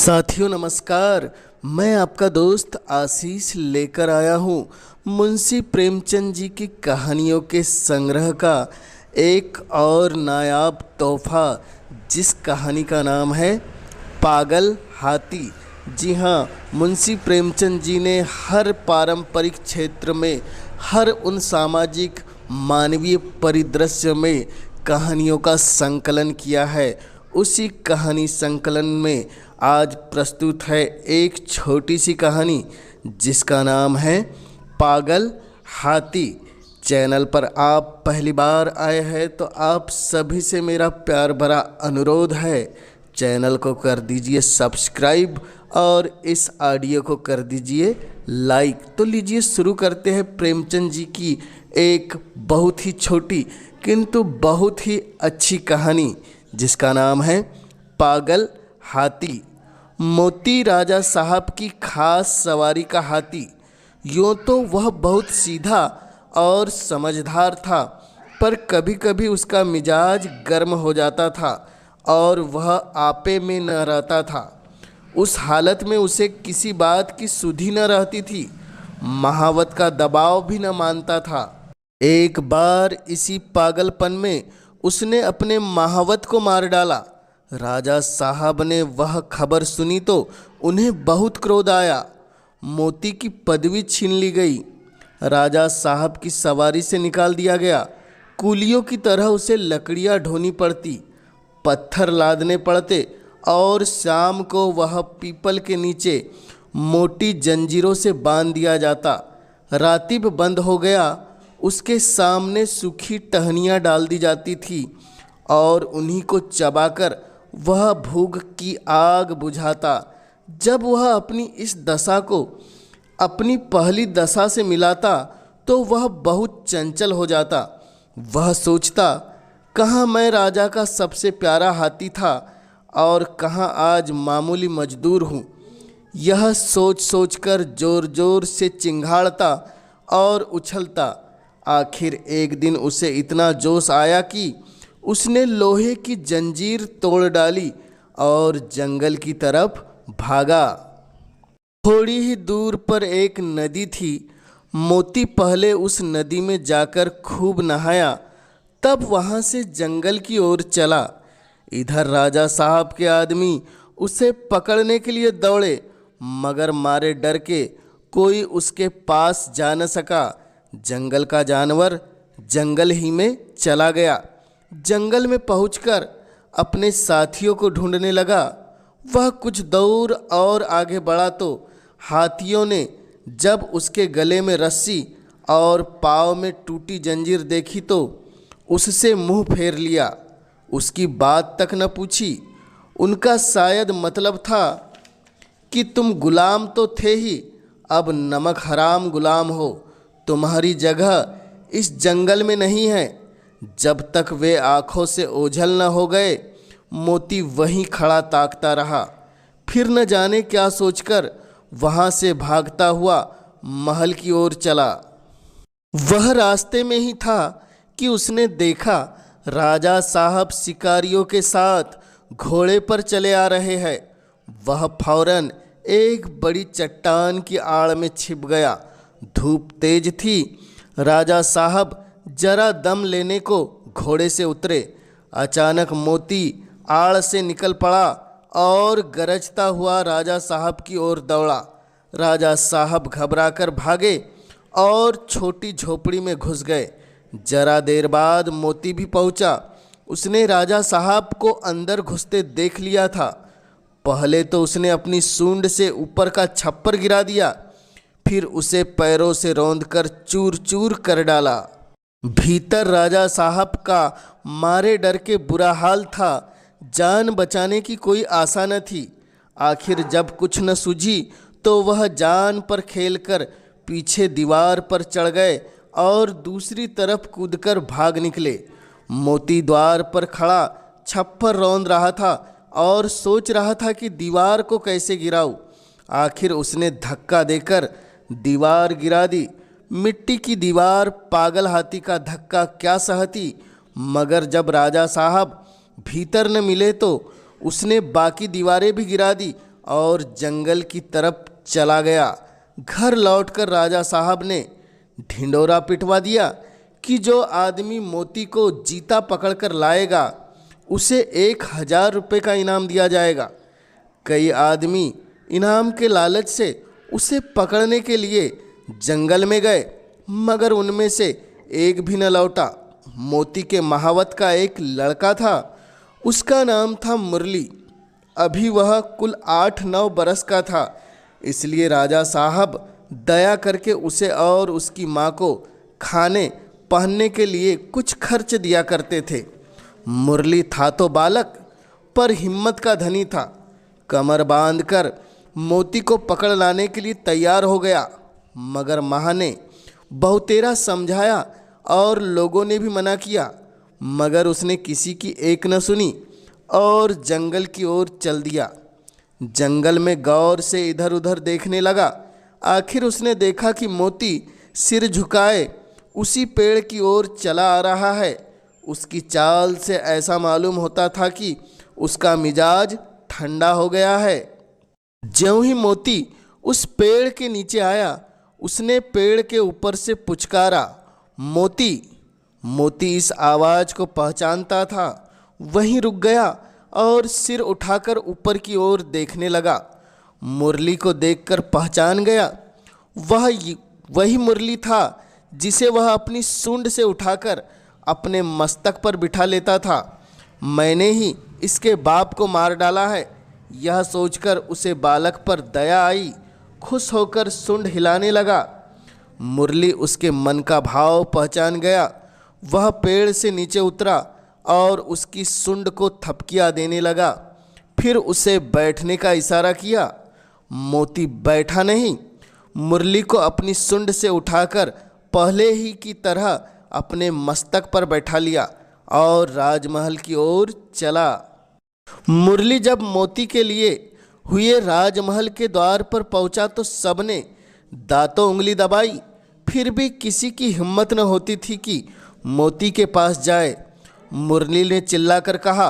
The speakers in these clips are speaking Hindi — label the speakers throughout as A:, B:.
A: साथियों नमस्कार। मैं आपका दोस्त आशीष लेकर आया हूँ मुंशी प्रेमचंद जी की कहानियों के संग्रह का एक और नायाब तोहफा, जिस कहानी का नाम है पागल हाथी। जी हाँ, मुंशी प्रेमचंद जी ने हर पारंपरिक क्षेत्र में, हर उन सामाजिक मानवीय परिदृश्य में कहानियों का संकलन किया है। उसी कहानी संकलन में आज प्रस्तुत है एक छोटी सी कहानी जिसका नाम है पागल हाथी। चैनल पर आप पहली बार आए हैं तो आप सभी से मेरा प्यार भरा अनुरोध है, चैनल को कर दीजिए सब्सक्राइब और इस ऑडियो को कर दीजिए लाइक। तो लीजिए शुरू करते हैं प्रेमचंद जी की एक बहुत ही छोटी किंतु बहुत ही अच्छी कहानी जिसका नाम है पागल हाथी। मोती राजा साहब की खास सवारी का हाथी। यूँ तो वह बहुत सीधा और समझदार था, पर कभी कभी उसका मिजाज गर्म हो जाता था और वह आपे में न रहता था। उस हालत में उसे किसी बात की सुधि न रहती थी, महावत का दबाव भी न मानता था। एक बार इसी पागलपन में उसने अपने महावत को मार डाला। राजा साहब ने वह खबर सुनी तो उन्हें बहुत क्रोध आया। मोती की पदवी छीन ली गई, राजा साहब की सवारी से निकाल दिया गया। कूलियों की तरह उसे लकड़ियाँ ढोनी पड़ती, पत्थर लादने पड़ते और शाम को वह पीपल के नीचे मोटी जंजीरों से बांध दिया जाता। रातिब बंद हो गया, उसके सामने सूखी टहनियाँ डाल दी जाती थी और उन्हीं को चबाकर वह भूख की आग बुझाता। जब वह अपनी इस दशा को अपनी पहली दशा से मिलाता तो वह बहुत चंचल हो जाता। वह सोचता, कहाँ मैं राजा का सबसे प्यारा हाथी था और कहाँ आज मामूली मजदूर हूँ। यह सोच सोचकर जोर जोर से चिंघाड़ता और उछलता। आखिर एक दिन उसे इतना जोश आया कि उसने लोहे की जंजीर तोड़ डाली और जंगल की तरफ भागा। थोड़ी ही दूर पर एक नदी थी। मोती पहले उस नदी में जाकर खूब नहाया, तब वहाँ से जंगल की ओर चला। इधर राजा साहब के आदमी उसे पकड़ने के लिए दौड़े, मगर मारे डर के कोई उसके पास जा न सका। जंगल का जानवर जंगल ही में चला गया। जंगल में पहुंचकर अपने साथियों को ढूंढने लगा। वह कुछ दूर और आगे बढ़ा तो हाथियों ने जब उसके गले में रस्सी और पाँव में टूटी जंजीर देखी तो उससे मुंह फेर लिया, उसकी बात तक न पूछी। उनका शायद मतलब था कि तुम गुलाम तो थे ही, अब नमक हराम गुलाम हो, तुम्हारी जगह इस जंगल में नहीं है। जब तक वे आँखों से ओझल न हो गए, मोती वहीं खड़ा ताकता रहा। फिर न जाने क्या सोचकर वहाँ से भागता हुआ महल की ओर चला। वह रास्ते में ही था कि उसने देखा राजा साहब शिकारियों के साथ घोड़े पर चले आ रहे हैं। वह फौरन एक बड़ी चट्टान की आड़ में छिप गया। धूप तेज थी। राजा साहब जरा दम लेने को घोड़े से उतरे। अचानक मोती आड़ से निकल पड़ा और गरजता हुआ राजा साहब की ओर दौड़ा। राजा साहब घबराकर भागे और छोटी झोपड़ी में घुस गए। जरा देर बाद मोती भी पहुंचा। उसने राजा साहब को अंदर घुसते देख लिया था। पहले तो उसने अपनी सूंड से ऊपर का छप्पर गिरा दिया, फिर उसे पैरों से रौंदकर चूर चूर कर डाला। भीतर राजा साहब का मारे डर के बुरा हाल था। जान बचाने की कोई आशा न थी। आखिर जब कुछ न सूझी तो वह जान पर खेलकर पीछे दीवार पर चढ़ गए और दूसरी तरफ कूदकर भाग निकले। मोती द्वार पर खड़ा छप्पर रौंद रहा था और सोच रहा था कि दीवार को कैसे गिराऊं। आखिर उसने धक्का देकर दीवार गिरा दी। मिट्टी की दीवार पागल हाथी का धक्का क्या सहती, मगर जब राजा साहब भीतर न मिले तो उसने बाकी दीवारें भी गिरा दी और जंगल की तरफ चला गया। घर लौटकर राजा साहब ने ढिंडोरा पिटवा दिया कि जो आदमी मोती को जीता पकड़कर लाएगा उसे 1,000 रुपये का इनाम दिया जाएगा। कई आदमी इनाम के लालच से उसे पकड़ने के लिए जंगल में गए, मगर उनमें से एक भी न लौटा। मोती के महावत का एक लड़का था, उसका नाम था मुरली। अभी वह कुल 8-9 बरस का था, इसलिए राजा साहब दया करके उसे और उसकी माँ को खाने पहनने के लिए कुछ खर्च दिया करते थे। मुरली था तो बालक, पर हिम्मत का धनी था। कमर बांधकर मोती को पकड़ लाने के लिए तैयार हो गया, मगर माँ ने बहुतेरा समझाया और लोगों ने भी मना किया, मगर उसने किसी की एक न सुनी और जंगल की ओर चल दिया। जंगल में गौर से इधर उधर देखने लगा। आखिर उसने देखा कि मोती सिर झुकाए उसी पेड़ की ओर चला आ रहा है। उसकी चाल से ऐसा मालूम होता था कि उसका मिजाज ठंडा हो गया है। ज्यों ही मोती उस पेड़ के नीचे आया, उसने पेड़ के ऊपर से पुचकारा, मोती। मोती इस आवाज़ को पहचानता था, वहीं रुक गया और सिर उठाकर ऊपर की ओर देखने लगा। मुरली को देखकर पहचान गया। वही मुरली था जिसे वह अपनी सूंड से उठाकर अपने मस्तक पर बिठा लेता था। मैंने ही इसके बाप को मार डाला है, यह सोचकर उसे बालक पर दया आई। खुश होकर सूंड हिलाने लगा। मुरली उसके मन का भाव पहचान गया। वह पेड़ से नीचे उतरा और उसकी सूंड को थपकियाँ देने लगा। फिर उसे बैठने का इशारा किया। मोती बैठा नहीं, मुरली को अपनी सूंड से उठाकर पहले ही की तरह अपने मस्तक पर बैठा लिया और राजमहल की ओर चला। मुरली जब मोती के लिए हुए राजमहल के द्वार पर पहुंचा तो सबने दांतों उंगली दबाई, फिर भी किसी की हिम्मत न होती थी कि मोती के पास जाए। मुरली ने चिल्लाकर कहा,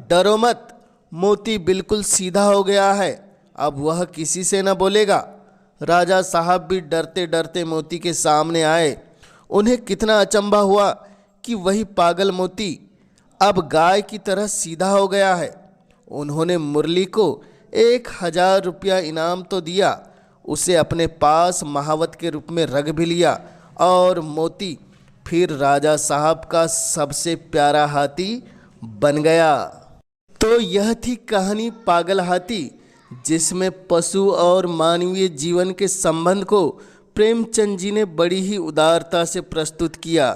A: डरो मत, मोती बिल्कुल सीधा हो गया है, अब वह किसी से न बोलेगा। राजा साहब भी डरते डरते मोती के सामने आए। उन्हें कितना अचंभा हुआ कि वही पागल मोती अब गाय की तरह सीधा हो गया है। उन्होंने मुरली को 1,000 रुपया इनाम तो दिया, उसे अपने पास महावत के रूप में रख भी लिया और मोती फिर राजा साहब का सबसे प्यारा हाथी बन गया। तो यह थी कहानी पागल हाथी, जिसमें पशु और मानवीय जीवन के संबंध को प्रेमचंद जी ने बड़ी ही उदारता से प्रस्तुत किया।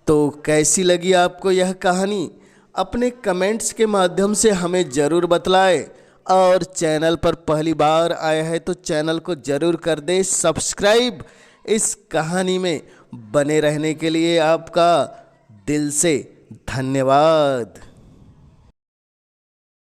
A: तो कैसी लगी आपको यह कहानी? अपने कमेंट्स के माध्यम से हमें ज़रूर बतलाएं। और चैनल पर पहली बार आए हैं तो चैनल को ज़रूर कर दें सब्सक्राइब। इस कहानी में बने रहने के लिए आपका दिल से धन्यवाद।